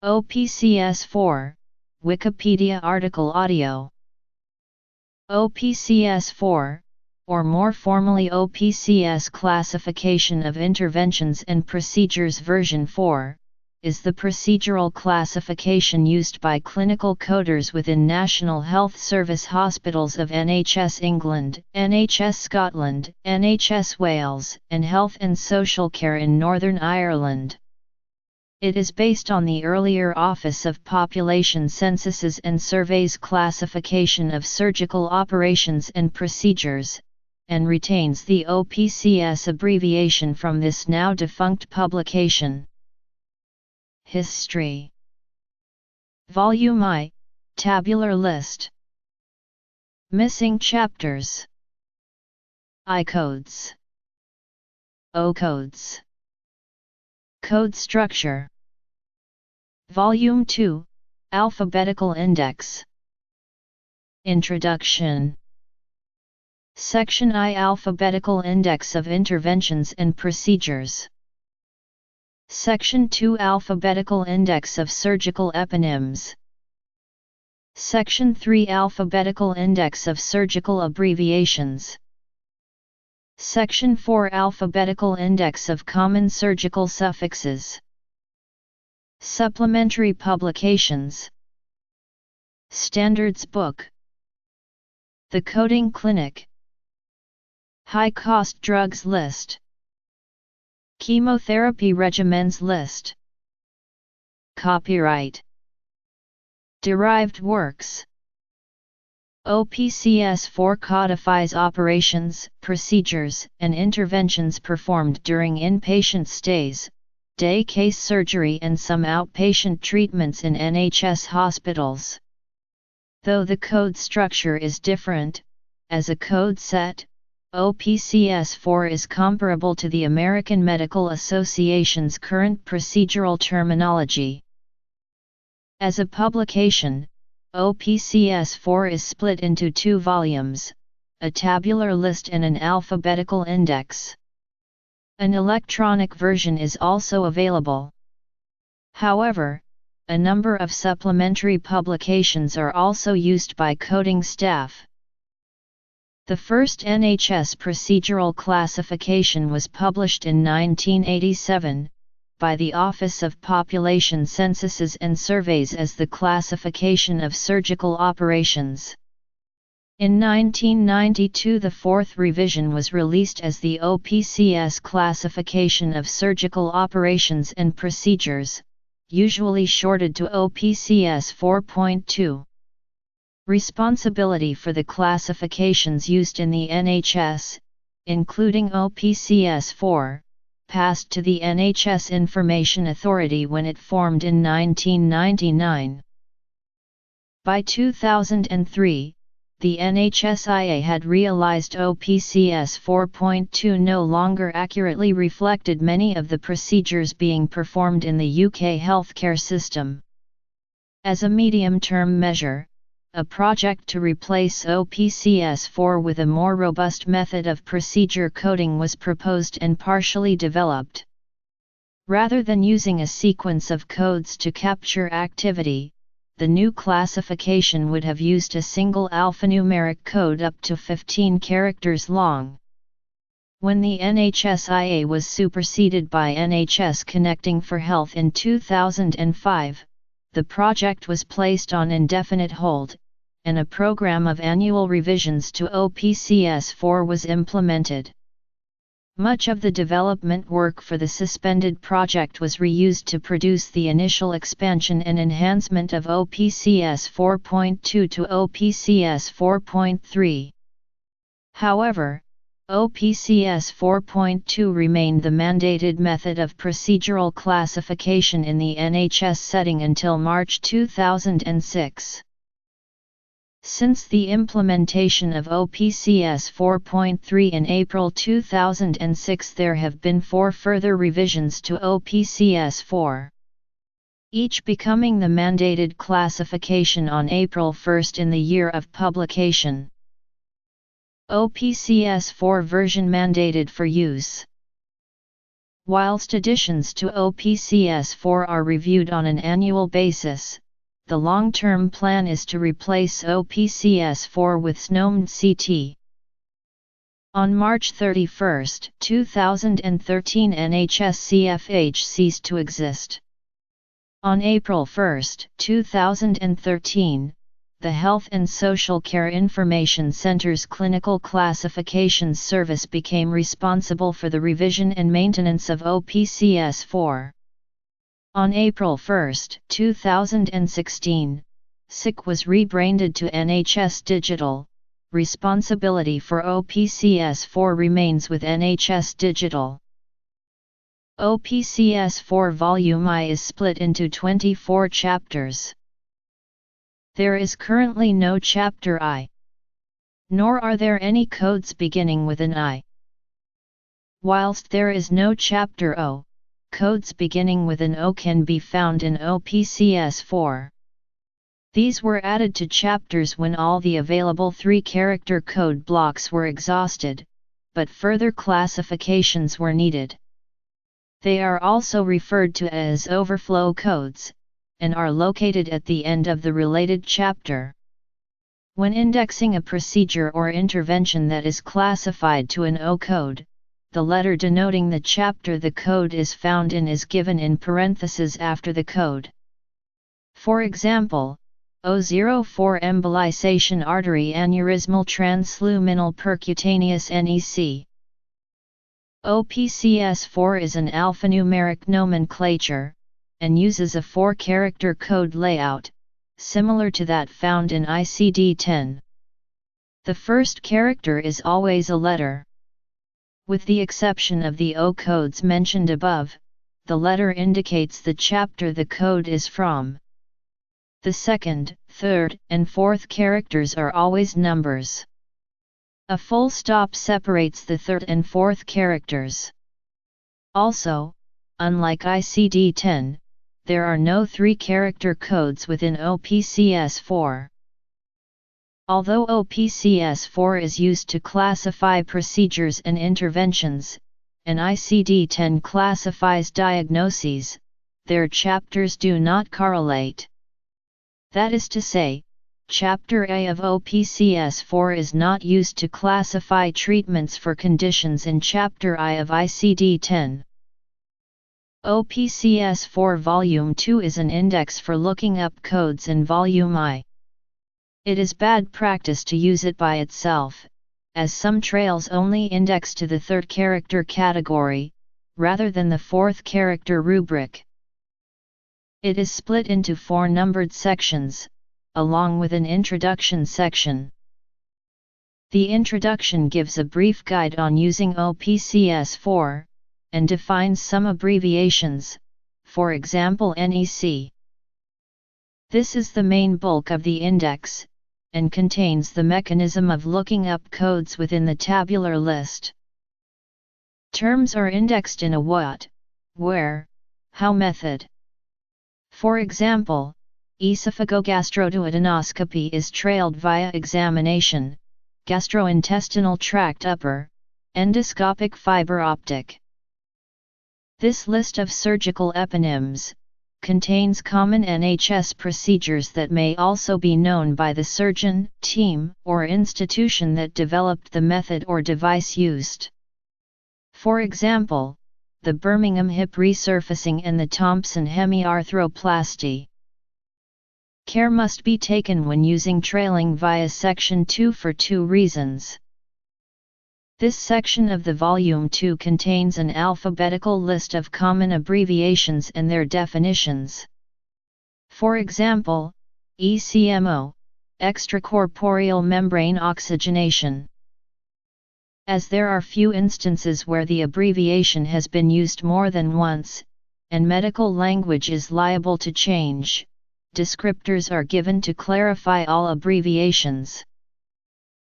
OPCS 4, Wikipedia article audio. OPCS 4, or more formally OPCS Classification of Interventions and Procedures version 4, is the procedural classification used by clinical coders within National Health Service hospitals of NHS England, NHS Scotland, NHS Wales, and Health and Social Care in Northern Ireland. It is based on the earlier Office of Population Censuses and Surveys classification of surgical operations and procedures, and retains the OPCS abbreviation from this now defunct publication. History. Volume I, Tabular List. Missing chapters. I codes. O codes. Code structure. Volume 2, Alphabetical Index. Introduction. Section I, Alphabetical Index of Interventions and Procedures. Section 2, Alphabetical Index of Surgical Eponyms. Section 3, Alphabetical Index of Surgical Abbreviations. Section 4, Alphabetical Index of Common Surgical Suffixes. Supplementary Publications. Standards Book. The Coding Clinic. High-Cost Drugs List. Chemotherapy Regimens List. Copyright. Derived Works. OPCS 4 codifies operations, procedures, and interventions performed during inpatient stays, day case surgery and some outpatient treatments in NHS hospitals. Though the code structure is different, as a code set, OPCS 4 is comparable to the American Medical Association's current procedural terminology. As a publication, OPCS 4 is split into two volumes, a tabular list and an alphabetical index. An electronic version is also available. However, a number of supplementary publications are also used by coding staff. The first NHS procedural classification was published in 1987, by the Office of Population Censuses and Surveys as the Classification of Surgical Operations. In 1992 the fourth revision was released as the OPCS Classification of Surgical Operations and Procedures, usually shortened to OPCS 4.2. Responsibility for the classifications used in the NHS, including OPCS 4, passed to the NHS Information Authority when it formed in 1999. By 2003, the NHSIA had realized OPCS 4.2 no longer accurately reflected many of the procedures being performed in the UK healthcare system. As a medium-term measure, a project to replace OPCS 4 with a more robust method of procedure coding was proposed and partially developed. Rather than using a sequence of codes to capture activity, the new classification would have used a single alphanumeric code up to 15 characters long. When the NHSIA was superseded by NHS Connecting for Health in 2005, the project was placed on indefinite hold, and a program of annual revisions to OPCS 4 was implemented. Much of the development work for the suspended project was reused to produce the initial expansion and enhancement of OPCS 4.2 to OPCS 4.3. However, OPCS 4.2 remained the mandated method of procedural classification in the NHS setting until March 2006. Since the implementation of OPCS 4.3 in April 2006 there have been 4 further revisions to OPCS 4. Each becoming the mandated classification on April 1 in the year of publication. OPCS 4 version mandated for use. Whilst additions to OPCS4 are reviewed on an annual basis, the long-term plan is to replace OPCS4 with SNOMED CT. On March 31, 2013, NHS-CFH ceased to exist. On April 1, 2013, the Health and Social Care Information Centre's Clinical Classifications Service became responsible for the revision and maintenance of OPCS4. On April 1, 2016, SIC was rebranded to NHS Digital. Responsibility for OPCS4 remains with NHS Digital. OPCS4 Volume I is split into 24 chapters. There is currently no Chapter I. Nor are there any codes beginning with an I. Whilst there is no Chapter O, codes beginning with an O can be found in OPCS4. These were added to chapters when all the available 3-character code blocks were exhausted, but further classifications were needed. They are also referred to as overflow codes, and are located at the end of the related chapter. When indexing a procedure or intervention that is classified to an O code, the letter denoting the chapter the code is found in is given in parentheses after the code. For example, O04 embolization artery aneurysmal transluminal percutaneous NEC. OPCS4 is an alphanumeric nomenclature, and uses a 4-character code layout, similar to that found in ICD-10. The first character is always a letter. With the exception of the O codes mentioned above, the letter indicates the chapter the code is from. The second, third, and fourth characters are always numbers. A full stop separates the third and fourth characters. Also, unlike ICD-10, there are no 3-character codes within OPCS4. Although OPCS4 is used to classify procedures and interventions, and ICD-10 classifies diagnoses, their chapters do not correlate. That is to say, Chapter A of OPCS4 is not used to classify treatments for conditions in Chapter I of ICD-10. OPCS4 Volume 2 is an index for looking up codes in Volume I. It is bad practice to use it by itself, as some trails only index to the 3rd character category, rather than the 4th character rubric. It is split into 4 numbered sections, along with an introduction section. The introduction gives a brief guide on using OPCS4, and defines some abbreviations, for example NEC. This is the main bulk of the index, and contains the mechanism of looking up codes within the tabular list. Terms are indexed in a what, where, how method. For example, esophagogastroduodenoscopy is trailed via examination, gastrointestinal tract upper, endoscopic fiber optic. This list of surgical eponyms contains common NHS procedures that may also be known by the surgeon, team, or institution that developed the method or device used. For example, the Birmingham hip resurfacing and the Thompson hemiarthroplasty. Care must be taken when using trailing via Section 2 for 2 reasons. This section of the Volume 2 contains an alphabetical list of common abbreviations and their definitions. For example, ECMO, extracorporeal membrane oxygenation. As there are few instances where the abbreviation has been used more than once, and medical language is liable to change, descriptors are given to clarify all abbreviations.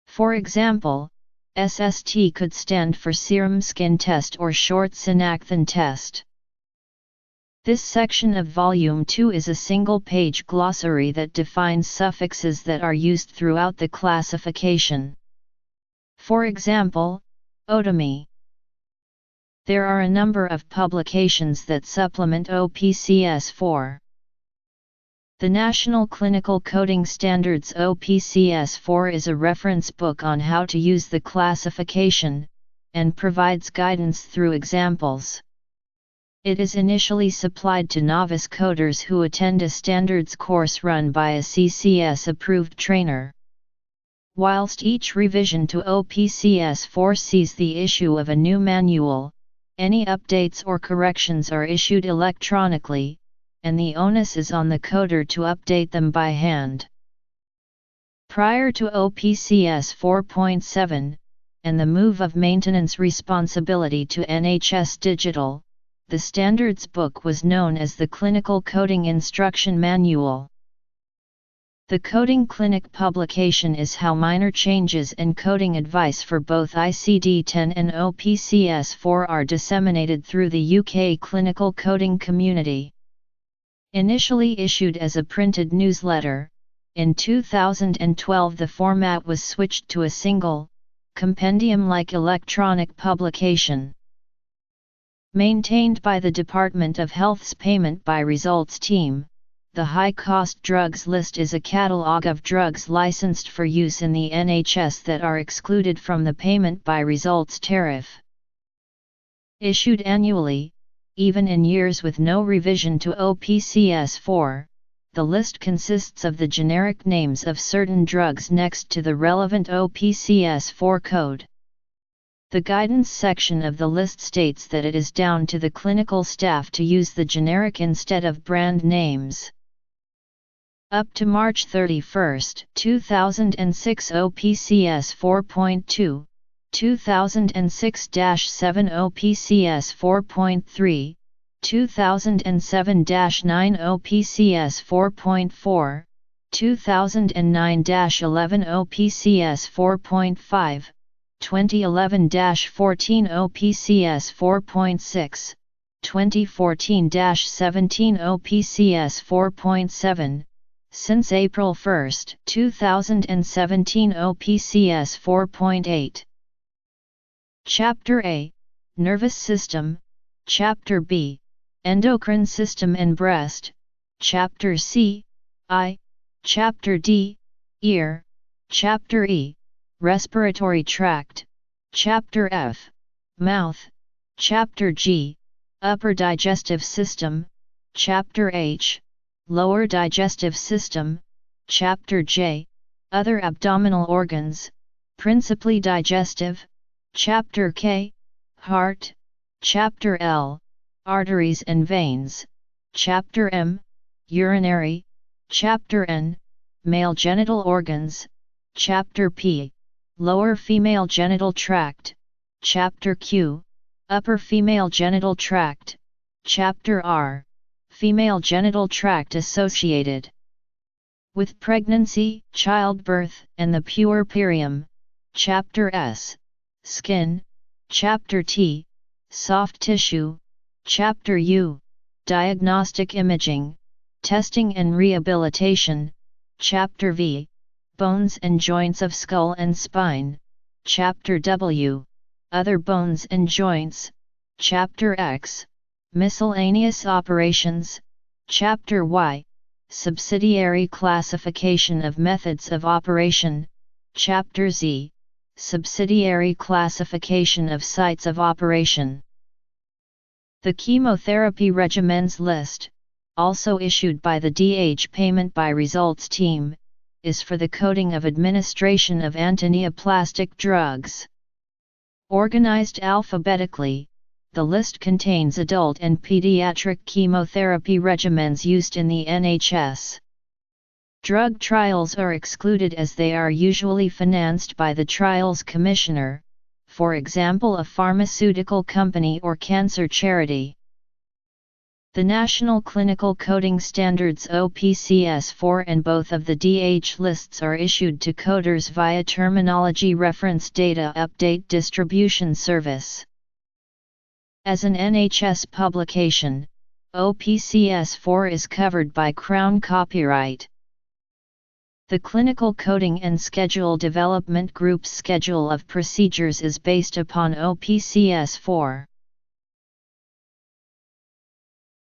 For example, SST could stand for serum skin test or short synacthin test. This section of Volume 2 is a single-page glossary that defines suffixes that are used throughout the classification. For example, otomy. There are a number of publications that supplement OPCS 4. The National Clinical Coding Standards OPCS 4 is a reference book on how to use the classification, and provides guidance through examples. It is initially supplied to novice coders who attend a standards course run by a CCS-approved trainer. Whilst each revision to OPCS 4 sees the issue of a new manual, any updates or corrections are issued electronically, and the onus is on the coder to update them by hand. Prior to OPCS 4.7, and the move of maintenance responsibility to NHS Digital, the standards book was known as the Clinical Coding Instruction Manual. The Coding Clinic publication is how minor changes and coding advice for both ICD-10 and OPCS 4 are disseminated through the UK clinical coding community. Initially issued as a printed newsletter, in 2012 the format was switched to a single, compendium-like electronic publication. Maintained by the Department of Health's Payment by Results team, the high-cost drugs list is a catalogue of drugs licensed for use in the NHS that are excluded from the Payment by Results tariff. Issued annually, even in years with no revision to OPCS 4, the list consists of the generic names of certain drugs next to the relevant OPCS 4 code. The guidance section of the list states that it is down to the clinical staff to use the generic instead of brand names. Up to March 31, 2006 OPCS 4.2, 2006-7 OPCS 4.3, 2007-9 OPCS 4.4, 2009-11 OPCS 4.5, 2011-14 OPCS 4.6, 2014-17 OPCS 4.7, since April 1, 2017 OPCS 4.8. Chapter A, Nervous System, Chapter B, Endocrine System and Breast, Chapter C, Eye, Chapter D, Ear, Chapter E, Respiratory Tract, Chapter F, Mouth, Chapter G, Upper Digestive System, Chapter H, Lower Digestive System, Chapter J, Other Abdominal Organs, principally digestive, Chapter K, Heart, Chapter L, Arteries and Veins, Chapter M, Urinary, Chapter N, Male Genital Organs, Chapter P, Lower Female Genital Tract, Chapter Q, Upper Female Genital Tract, Chapter R, Female Genital Tract associated with pregnancy, childbirth, and the puerperium, Chapter S, Skin, Chapter T, Soft Tissue, Chapter U, Diagnostic Imaging, Testing and Rehabilitation, Chapter V, Bones and Joints of Skull and Spine, Chapter W, Other Bones and Joints, Chapter X, Miscellaneous Operations, Chapter Y, Subsidiary Classification of Methods of Operation, Chapter Z, Subsidiary Classification of Sites of Operation. The Chemotherapy Regimens List, also issued by the DH Payment by Results team, is for the coding of administration of antineoplastic drugs. Organized alphabetically, the list contains adult and pediatric chemotherapy regimens used in the NHS. Drug trials are excluded as they are usually financed by the Trials Commissioner, for example a pharmaceutical company or cancer charity. The National Clinical Coding Standards OPCS 4 and both of the DH lists are issued to coders via Terminology Reference Data Update Distribution Service. As an NHS publication, OPCS 4 is covered by Crown copyright. The Clinical Coding and Schedule Development Group's schedule of procedures is based upon OPCS 4.